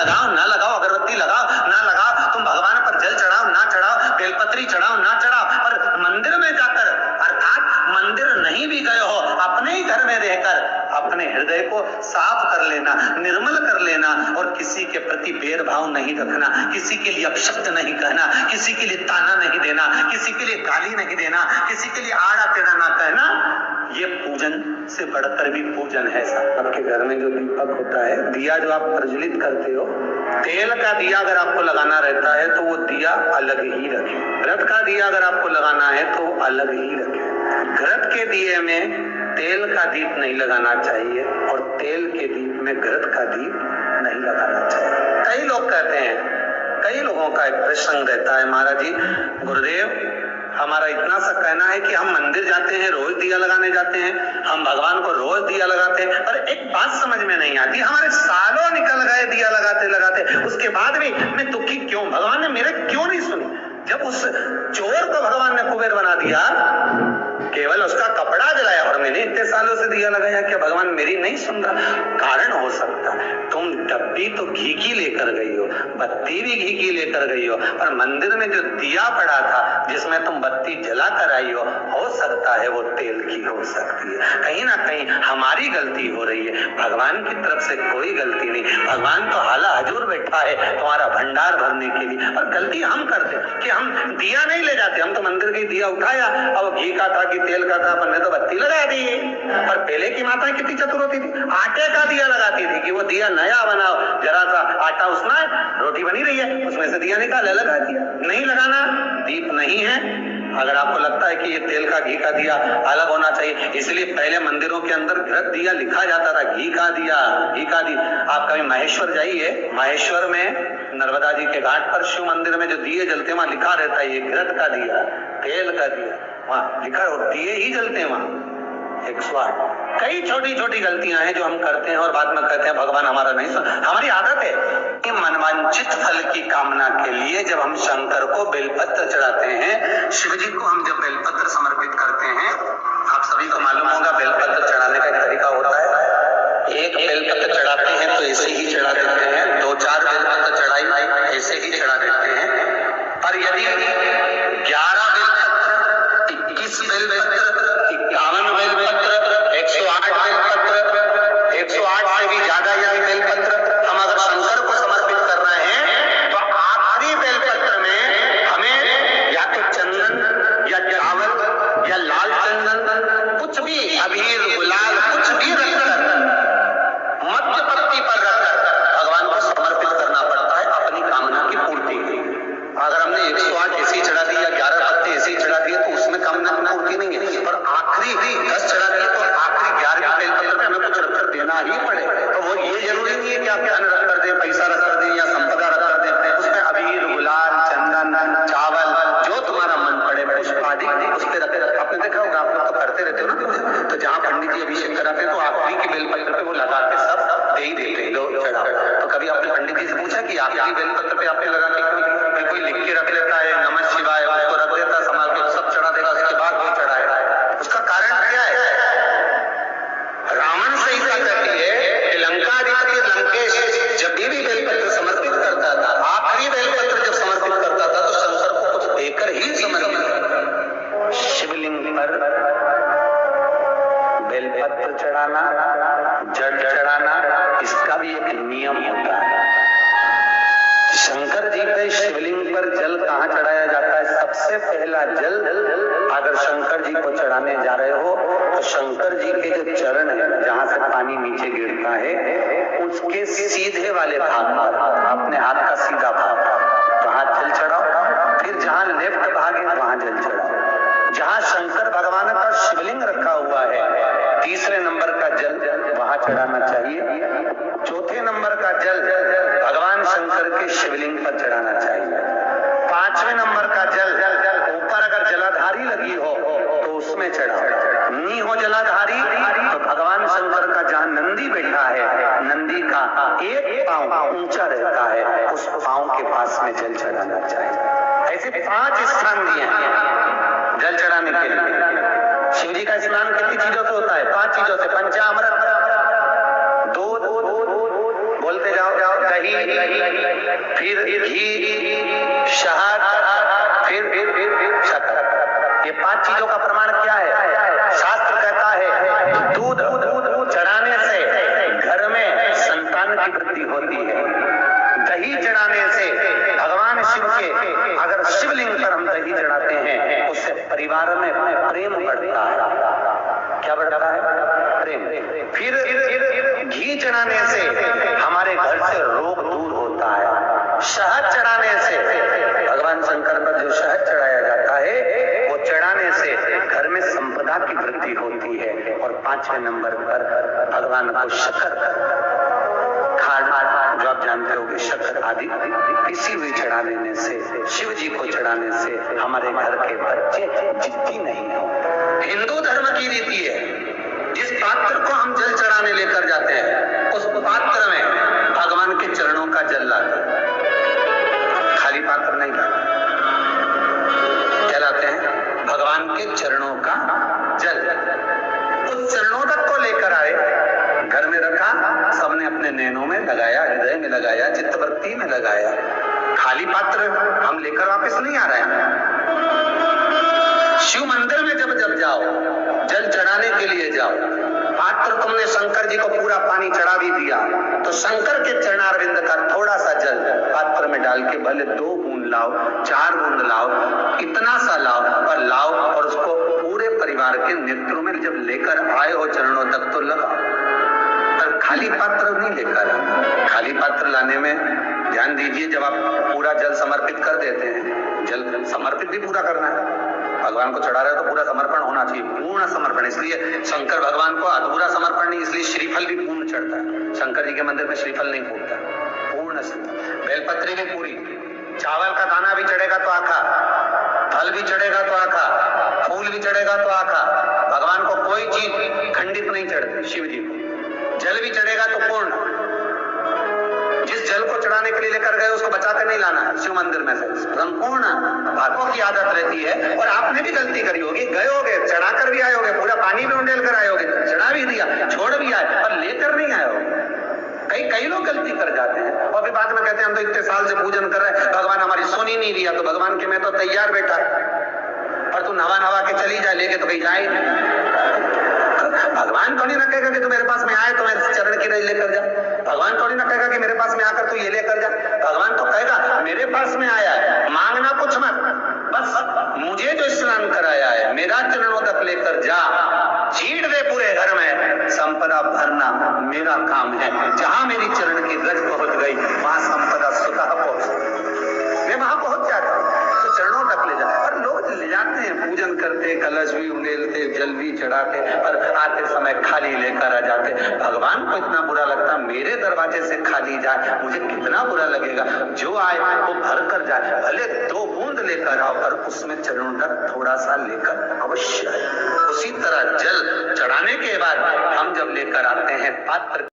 लगाओ ना लगाओ, अगरबत्ती लगाओ ना लगाओ, तुम भगवान पर जल चढ़ाओ ना चढ़ाओ, बेलपत्री चढ़ाओ ना चढ़ाओ, पर मंदिर में जाकर, अर्थात मंदिर नहीं भी गए हो, अपने ही घर में रहकर अपने हृदय को साफ कर लेना, निर्मल कर लेना, और किसी के प्रति भेदभाव नहीं रखना, किसी के लिए अपशब्द नहीं कहना, किसी के लिए ताना नहीं देना, किसी के लिए गाली नहीं देना, किसी के लिए आड़ा टेढ़ा ना कहना, ये पूजन से बढ़कर भी पूजन है। आपके घर में जो दीपक होता है, दिया जो आप प्रज्वलित करते हो, तेल का दिया अगर आपको लगाना रहता है तो वो दिया अलग ही रखें। घृत का दिया अगर आपको लगाना है तो अलग ही रखें। घृत के दिए में तेल का दीप नहीं लगाना चाहिए और तेल के दीप में घृत का दीप नहीं लगाना चाहिए। कई लोग कहते हैं, कई लोगों का एक प्रश्न रहता है, महाराज जी गुरुदेव हमारा इतना सा कहना है कि हम मंदिर जाते हैं, रोज दिया लगाने जाते हैं, हम भगवान को रोज दिया लगाते हैं, पर एक बात समझ में नहीं आती, हमारे सालों निकल गए दिया लगाते लगाते, उसके बाद भी मैं दुखी क्यों, भगवान ने मेरे क्यों नहीं सुनी। जब उस चोर को भगवान ने कुबेर बना दिया, केवल उसका कपड़ा जलाया, और मैंने इतने सालों से दिया लगाया, क्या भगवान मेरी नहीं सुन रहा? कारण हो सकता है तुम डब्बी तो घी की लेकर गई हो, बत्ती भी घी की लेकर गई हो, पर मंदिर में जो दिया पड़ा था जिसमें तुम बत्ती जला कर आई हो सकता है वो तेल की हो सकती है। कहीं ना कहीं हमारी गलती हो रही है, भगवान की तरफ से कोई गलती नहीं। भगवान तो हाला हजूर बैठा है तुम्हारा भंडार भरने के लिए, और गलती हम करते कि हम दिया नहीं ले जाते। हम तो मंदिर के दिया उठाया, अब घी का था कि तेल का था, अपन ने तो बत्ती लगा दी। और पहले की माताएं कितनी चतुर होती थी, आटे का दिया लगाती थी कि वो दिया नया बनाओ, जरा सा आटा उसमें रोटी बनी रही है, उसमें से दिया निकाला लगा दिया। नहीं लगाना, दीप नहीं है। अगर आपको लगता है कि ये तेल का घी का दिया अलग होना चाहिए, इसलिए पहले मंदिरों के अंदर घृत दिया लिखा जाता था, घी का दिया, घी का दिया। आप कभी महेश्वर जाइए, महेश्वर में नर्मदा जी के घाट पर शिव मंदिर में जो दिए जलते हैं वहां लिखा रहता है ये घृत का दिया, तेल का दिया, वहां लिखा हो, दिए ही जलते हैं वहां 108। कई छोटी छोटी गलतियां हैं जो हम करते हैं और बाद में कहते हैं भगवान हमारा नहीं सुन। हमारी आदत है कि मनवांछित फल की कामना के लिए जब हम शंकर को बेलपत्र चढ़ाते हैं, शिव जी को हम जब बेलपत्र समर्पित करते हैं, आप सभी को मालूम होगा बेलपत्र चढ़ाने का एक तरीका होता है। एक बेलपत्र चढ़ाते हैं तो ऐसे ही चढ़ा देते हैं, 2-4 बेलपत्र चढ़ाई ऐसे ही चढ़ा देते हैं। पर यदि 11 बेलपत्र, 21 बेलपत्र, 51 बेलपत्र, 108 बेलपत्र, 108 से भी ज्यादा यदि बेलपत्र हम अगर शंकर को समर्पित कर रहे हैं, तो आखिरी बेलपत्र में हमें या तो चंदन या चावल या लाल चंदन, कुछ भी अबीर गुलाल कुछ भी रखकर, मध्य पत्ती पर रखकर भगवान को समर्पित करना पड़ता है अपनी कामना की पूर्ति के लिए। अगर हमने 108 ऐसे ही चढ़ा दिया, 11 पत्ते ऐसे ही चढ़ा दिए, तो उसमें कामना की पूर्ति नहीं है। और आखिरी 10 चढ़ा दिए तो आखिरी 11वें बेलपत्र पे हमें कुछ रखकर देना ही पड़ेगा। तो वो ये जरूरी नहीं है कि आप धन रख कर दें, पैसा रख कर दें या संपदा रख कर दें, उसमें अबीर गुलाल चंदन चावल जो तुम्हारा मन पड़े पुष्प आदि उस पर रखे। आपने देखा होगा, आप लोग तो करते रहते हो ना, तो जहाँ पंडित जी अभिषेक कराते हैं तो आखिरी की बेलपत्र पे वो लगा के सब दे ही देते हैं, लो चढ़ाओ। तो कभी आपने पंडित जी से पूछा कि आखिरी बेलपत्र पे आपने लगा के कोई लिख के रख लेता है नमः शिवाय, उसको रख देता संभाल के, सब चढ़ा देगा, उसके बाद वो चढ़ाएगा। उसका कारण क्या है? रावण संहिता कहती है कि लंकाधिपति लंकेश जब भी बेलपत्र समर्पित करता था, आखिरी बेलपत्र जब समर्पित करता था तो शंकर को कुछ देकर ही समर्पित करता। शिवलिंग पर बेलपत्र चढ़ाना, जल चढ़ाना, इसका भी एक नियम होता है। शंकर जी के शिवलिंग पर जल कहाँ चढ़ाया जाता है? सबसे पहला जल अगर शंकर जी को चढ़ाने जा रहे हो तो शंकर जी के जो चरण है, जहाँ से पानी नीचे गिरता है, उसके सीधे वाले भाग पर, अपने हाथ का सीधा भाग, वहां जल चढ़ाओ। फिर जहाँ लेफ्ट भाग है वहां जल चढ़ाओ। जहाँ शंकर भगवान का शिवलिंग रखा हुआ है, तीसरे नंबर का जल वहां चढ़ाना चाहिए। चौथे नंबर का जल भगवान शंकर के शिवलिंग पर चढ़ाना चाहिए। 5वें नंबर का जल ऊपर अगर जलाधारी लगी हो तो उसमें चढ़ाओ। नहीं हो जलाधारी तो भगवान शंकर का जहाँ नंदी बैठा है, नंदी का एक पांव ऊंचा रहता है, उस पांव के पास में जल चढ़ाना चाहिए। ऐसे 5 स्थान दिए हैं जल चढ़ाने के लिए। शिव जी का स्नान कितनी चीजों से होता है? 5 चीजों से, पंचामृत, दूध, बोलते जाओ, दही, फिर घी, शहद, फिर शक्कर। ये 5 चीजों का प्रमाण क्या है? शास्त्र कहता है दूध चढ़ाने से घर में संतान की वृद्धि होती है। दही चढ़ाने से भगवान शिव के, अगर शिवलिंग पर हम दही चढ़ाते हैं उससे परिवार में प्रेम बढ़ता है। क्या बढ़ता है? प्रेम। फिर घी चढ़ाने से हमारे घर से रोग दूर होता है। शहद चढ़ाने से, भगवान शंकर पर जो शहद चढ़ाया जाता है वो चढ़ाने से घर में संपदा की वृद्धि होती है। और 5वें नंबर पर भगवान को शक्कर, खाड़ जो आप जानते होंगे, शक्कर आदि पिसी हुई चढ़ा देने से, शिव जी को चढ़ाने से हमारे घर के बच्चे जिद्दी नहीं होते। हिंदू धर्म की रीति है, जिस पात्र को हम जल चढ़ाने लेकर जाते हैं उस पात्र में भगवान के चरणों का जल लाते हैं, खाली पात्र नहीं लाते। क्या लाते हैं? भगवान के चरणों का जल। उस चरणों तक को लेकर आए, घर में रखा, सबने अपने नैनों में लगाया, हृदय में लगाया, चित्तवृत्ति में लगाया। खाली पात्र हम लेकर वापस नहीं आ रहे हैं। शिव मंदिर में जब जाओ, जल चढ़ाने के लिए जाओ, पात्र तुमने शंकर जी को पूरा पानी चढ़ा भी दिया तो शंकर के चरणारविंद का थोड़ा सा जल पात्र में डाल के भले 2 बूंद लाओ, 4 बूंद लाओ, इतना सा लाओ, पर लाओ और उसको पूरे परिवार के नेत्रों में जब लेकर आए हो चरणों तक तो लगाओ। खाली पात्र नहीं लेकर आना। खाली पात्र लाने में ध्यान दीजिए, जब आप पूरा जल समर्पित कर देते हैं, जल समर्पित भी पूरा करना है। भगवान को चढ़ा रहे हो तो पूरा समर्पण होना चाहिए, पूर्ण समर्पण। इसलिए शंकर भगवान को अधूरा समर्पण नहीं, इसलिए श्रीफल भी पूर्ण चढ़ता है। शंकर जी के मंदिर में श्रीफल नहीं फूटता, पूर्ण से। बेलपत्री भी पूरी, चावल का दाना भी चढ़ेगा तो आखा, फल भी चढ़ेगा तो आखा, फूल भी चढ़ेगा तो आखा। भगवान को कोई चीज खंडित नहीं चढ़ती, शिव जी को। जल भी चढ़ेगा तो पूर्ण। जिस जल को चढ़ाने के लिए लेकर गए उसको बचा कर नहीं लाना है शिव मंदिर में से, संपूर्ण। भागों की आदत रहती है, और आपने भी गलती करी होगी, गए होगे, चढ़ाकर भी आए होगे, पूरा पानी में उंडेल कर आए होगे, चढ़ा भी दिया, छोड़ भी आए, पर लेकर नहीं आए होगे। कई लोग गलती कर जाते हैं और फिर बाद में कहते हैं हम तो इतने साल से पूजन कर रहे हैं, भगवान हमारी सुन ही नहीं दिया। तो भगवान के मैं तो तैयार बेटा, पर तू नवा के चली जाए, लेके तो कहीं जाए। भगवान थोड़ी ना कहेगा कि तू मेरे पास में आए तो मेरे चरण की रज लेकर जा। भगवान थोड़ी ना कहेगा कि मेरे पास में आकर तू ये लेकर जा। भगवान तो कहेगा मेरे पास में आया है, मांगना कुछ मत, बस मुझे जो स्नान कराया है मेरा चरणों तक लेकर जा, चीड़ दे पूरे घर में, संपदा भरना मेरा काम है। जहां मेरी चरण की रज पहुंच गई वहां संपदा स्वतः पहुंच, मैं वहां पहुंच जाता हूं। तो चरणों तक ले जाए, पर लोग ले जाते हैं, पूजन करते, कलश भी उंडेलते, जल भी चढ़ाते, पर आते समय खाली लेकर आ जाते। भगवान को इतना बुरा लगता, मेरे दरवाजे से खाली जाए, मुझे कितना बुरा लगेगा। जो आए वो भर कर जाए, भले 2 बूंद लेकर आओ, पर उसमें चरणों तक थोड़ा सा लेकर अवश्य आए। उसी तरह जल चढ़ाने के बाद हम जब लेकर आते हैं पात्र